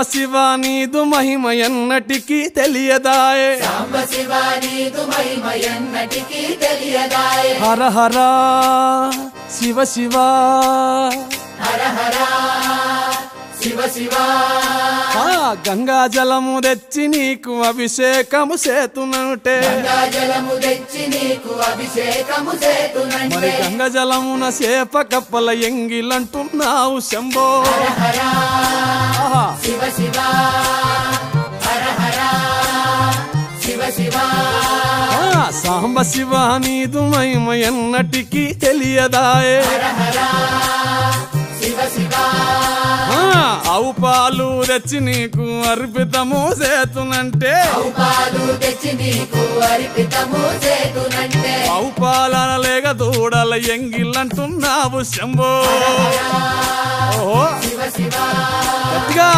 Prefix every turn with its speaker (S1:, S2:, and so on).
S1: శివ నీదు మహిమ ఎన్నటికీ తెలియదాయే హర హర శివ శివ గంగా జలము తెచ్చి నీకు అభిషేకము చేతునంటే మరి గంగా జలమున చేప కప్పల ఎంగిలంటున్నావు శంభో సాంబ శివ నీదు మహిమ ఎన్నటికీ తెలియదాయే ఆవు పాలు తెచ్చి నీకు అర్పితము చేతునంటే ఆవు పాలన లేక దూడల ఎంగిలంటున్నావు శంభో ఓహో గట్టిగా